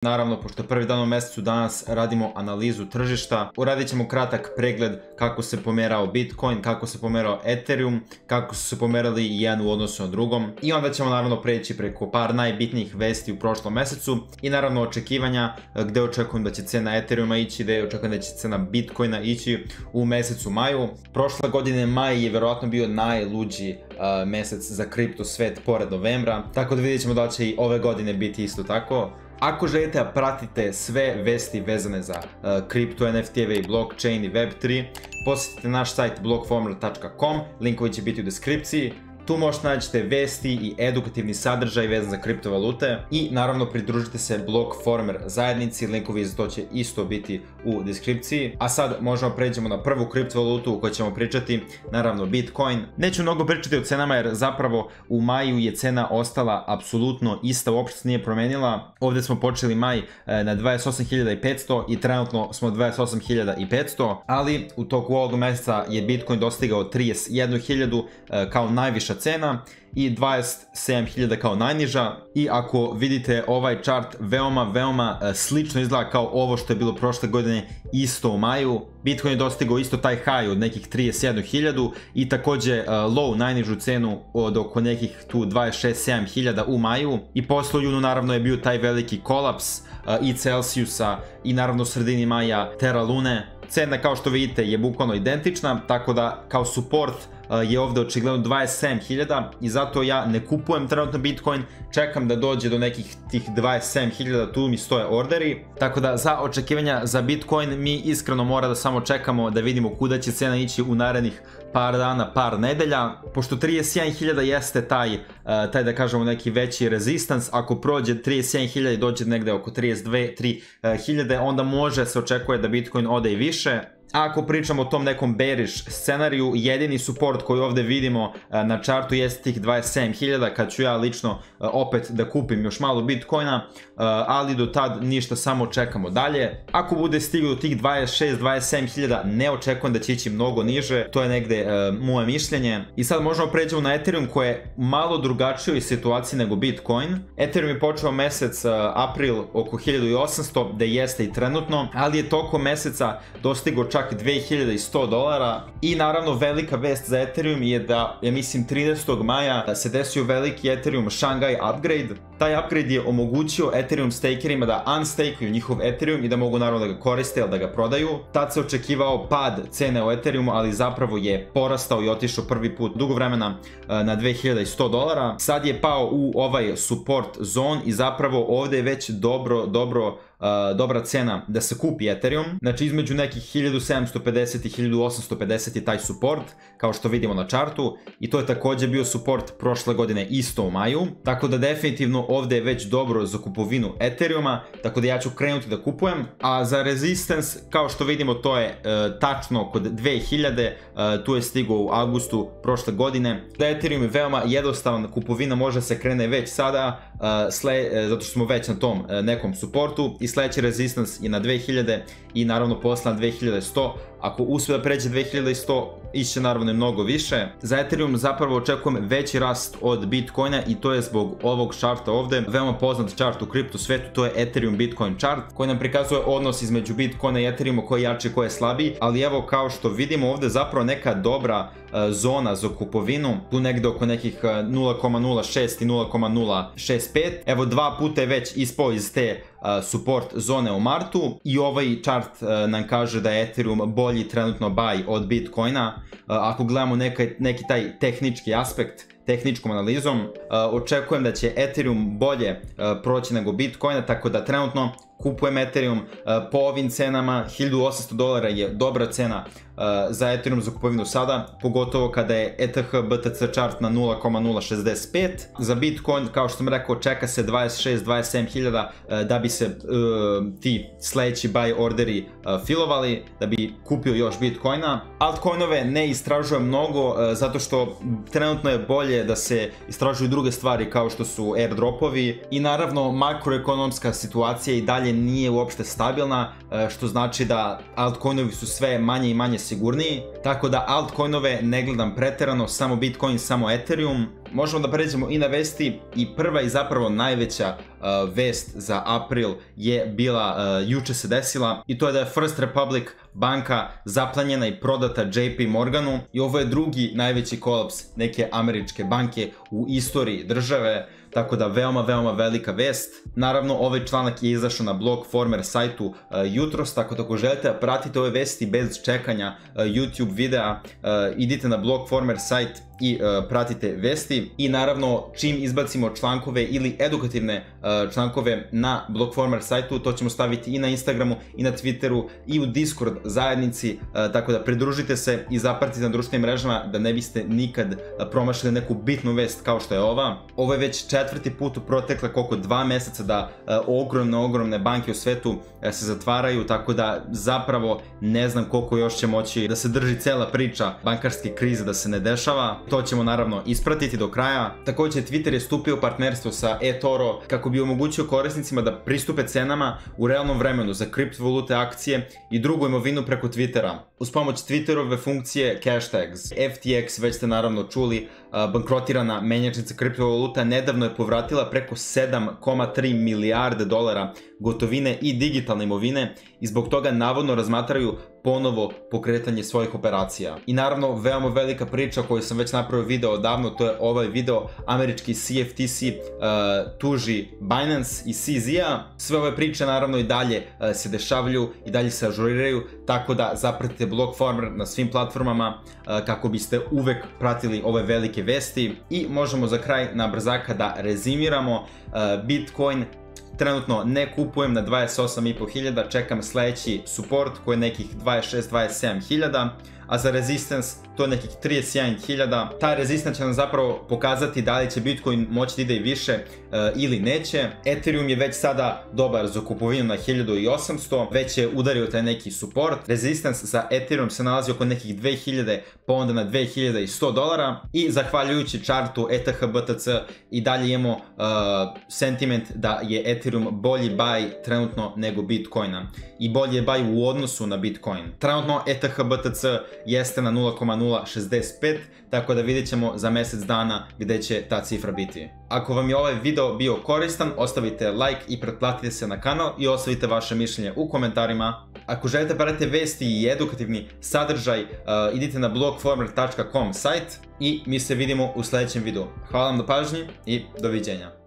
Naravno, pošto je prvi dan u mjesecu, danas radimo analizu tržišta. Uradit ćemo kratak pregled kako se pomerao Bitcoin, kako se pomerao Ethereum, kako su se pomerali jedan u odnosu na drugom. I onda ćemo naravno preći preko par najbitnijih vesti u prošlom mjesecu i naravno očekivanja gdje očekujem da će cena Ethereuma ići, gdje očekujem da će cena Bitcoina ići u mjesecu maju. Prošle godine maj je vjerojatno bio najluđi mjesec za kripto svet pored novembra, tako da vidjet ćemo da će i ove godine biti isto tako. Ako želite da pratite sve vesti vezane za kripto, NFT-eve i blockchain i Web3, posjetite naš sajt blockformer.com, linkovi će biti u deskripciji. Tu možete naći vesti i edukativni sadržaj vezan za kriptovalute i naravno pridružite se Blockformer zajednici, linkovi za to će isto biti u deskripciji. A sad možemo pređemo na prvu kriptovalutu u kojoj ćemo pričati, naravno Bitcoin. Neću mnogo pričati o cenama jer zapravo u maju je cena ostala apsolutno ista, uopšte se nije promenila. Ovdje smo počeli maj na 28.500 i trenutno smo 28.500, ali u toku ovog mjeseca je Bitcoin dostigao 31.000 kao najviša cena i 27.000 kao najniža. I ako vidite ovaj chart veoma slično izgleda kao ovo što je bilo prošle godine isto u maju. Bitcoin je dostigao isto taj high od nekih 31.000 i također low, najnižu cenu od oko nekih tu 26-7.000 u maju. I posle u junu naravno je bio taj veliki kolaps i Celsiusa i naravno u sredini maja Terra Lune. Cena kao što vidite je bukvalno identična, tako da kao support je ovdje očigledno 27.000 i zato ja ne kupujem trenutno Bitcoin, čekam da dođe do nekih tih 27.000, tu mi stoje orderi. Tako da za očekivanja za Bitcoin mi iskreno mora da samo čekamo da vidimo kuda će cena ići u narednih par dana, par nedelja. Pošto 31.000 jeste taj da kažemo neki veći resistance, ako prođe 31.000 i dođe negde oko 32-3.000, onda može se očekuje da Bitcoin ode i više. A ako pričamo o tom nekom bearish scenariju, jedini support koji ovdje vidimo na chartu jeste tih 27.000 kad ću ja lično opet da kupim još malo Bitcoina, ali do tad ništa, samo čekamo dalje. Ako bude stiglo do tih 26-27.000 ne očekujem da će ići mnogo niže, to je negde moje mišljenje. I sad možemo pređemo na Ethereum koji je malo drugačijoj situaciji nego Bitcoin. Ethereum je počeo mjesec april oko 1800, da jeste i trenutno, ali je tokom mjeseca dostigao čak $2.100 i naravno velika vest za Ethereum je da, ja mislim 30. maja se desio veliki Ethereum Shanghai upgrade. Taj upgrade je omogućio Ethereum stakerima da unstakuju njihov Ethereum i da mogu naravno da ga koriste ili da ga prodaju. Tad se očekivao pad cene u Ethereumu, ali zapravo je porastao i otišao prvi put dugo vremena na $2.100. Sad je pao u ovaj support zone i zapravo ovdje je već dobra cena da se kupi Ethereum. Znači između nekih 1750 i 1850 je taj support, kao što vidimo na chartu, i to je također bio support prošle godine isto u maju, tako da definitivno ovdje je već dobro za kupovinu Ethereuma, tako da ja ću krenuti da kupujem. A za resistance, kao što vidimo, to je tačno kod 2000, tu je stigao u avgustu prošle godine. Da Ethereum je veoma jednostavan, kupovina može se krene već sada, zato što smo već na tom nekom supportu, i sljedeći resistance je na 2000 i naravno posle na 2100. Ako uspije da pređe 2100, iće naravno mnogo više. Za Ethereum zapravo očekujem veći rast od Bitcoina i to je zbog ovog charta ovdje. Veoma poznat chart u kripto svetu, to je Ethereum Bitcoin chart koji nam prikazuje odnos između Bitcoina i Ethereuma, koji je jači, koji je slabiji. Ali evo, kao što vidimo ovdje, zapravo neka dobra zona za kupovinu, tu negde oko nekih 0.06 i 0.065. Evo, dva puta je već ispao iz te support zone u martu i ovaj chart nam kaže da je Ethereum bolji trenutno buy od Bitcoina. Ako gledamo neki taj tehnički aspekt, tehničkom analizom, očekujem da će Ethereum bolje proći nego Bitcoina, tako da trenutno kupujem Ethereum po ovim cenama. $1.800 je dobra cena za Ethereum za kupovinu sada, pogotovo kada je ETH BTC chart na 0.065. Za Bitcoin, kao što sam rekao, čeka se 26-27.000 da bi se ti sljedeći buy orderi filovali, da bi kupio još Bitcoina. Altcoinove ne istražujem mnogo, zato što trenutno je bolje da se istražuju druge stvari kao što su airdropovi, i naravno makroekonomska situacija i dalje nije uopšte stabilna, što znači da altcoinovi su sve manje i manje sigurniji, tako da altcoinove ne gledam preterano, samo Bitcoin, samo Ethereum. Možemo da pređemo i na vesti i prva i zapravo najveća vest za april je bila, juče se desila, i to je da je First Republic banka zaplanjena i prodata JP Morganu i ovo je drugi najveći kolaps neke američke banke u istoriji države, tako da veoma velika vest. Naravno, ovaj članak je izašao na Blockformer sajtu jutros, tako da ako želite da pratite ove vesti bez čekanja YouTube videa, idite na Blockformer sajt i pratite vesti. I naravno, čim izbacimo člankove ili edukativne člankove na Blockformer sajtu, to ćemo staviti i na Instagramu i na Twitteru i u Discord zajednici, tako da pridružite se i zapratite na društvenim mrežama da ne biste nikad promašili neku bitnu vest kao što je ova. Ovo je već četvrti put u protekle koliko 2 meseca da ogromne banke u svetu se zatvaraju, tako da zapravo ne znam koliko još će moći da se drži cela priča bankarske krize da se ne dešava. To ćemo naravno ispratiti do kraja. Takođe, Twitter je stupio u partnerstvo sa eToro kako bi omogućio korisnicima da pristupe cenama u realnom vremenu za kriptovalute, akcije i drugu imovinu preko Twittera. Uz pomoć Twitterove funkcije Cashtags. FTX, već ste naravno čuli, bankrotirana menjačnica kriptovaluta, nedavno je povratila preko 7,3 milijarde dolara gotovine i digitalne imovine i zbog toga navodno razmatraju ponovo pokretanje svojih operacija. I naravno, veoma velika priča koju sam već napravio video odavno, to je ovaj video, američki CFTC tuži Binance i CZ-a. Sve ove priče naravno i dalje se dešavaju, i dalje se ažuriraju, tako da zapratite Blockformer na svim platformama kako biste uvek pratili ove velike vesti. I možemo za kraj na brzaka da rezimiramo. Bitcoin trenutno ne kupujem na 28.500, čekam sledeći support koji je nekih 26-27.000, a za resistance to je nekih 31.000. Taj resistance će nam zapravo pokazati da li će Bitcoin moći da ide i više ili neće. Ethereum je već sada dobar za kupovinu na 1800, već je udario taj neki support. Resistance za Ethereum se nalazi oko nekih 2000, pa onda na 2100 dolara. I zahvaljujući chartu ETH BTC i dalje imamo sentiment da je Ethereum bolji buy trenutno nego Bitcoina. I bolji je buy u odnosu na Bitcoin. Trenutno ETH BTC jeste na 0,065, tako da vidjet ćemo za mesec dana gde će ta cifra biti. Ako vam je ovaj video bio koristan, ostavite like i pretplatite se na kanal i ostavite vaše mišljenje u komentarima. Ako želite pratiti vesti i edukativni sadržaj, idite na blockformer.com sajt i mi se vidimo u sledećem videu. Hvala vam na pažnji i doviđenja.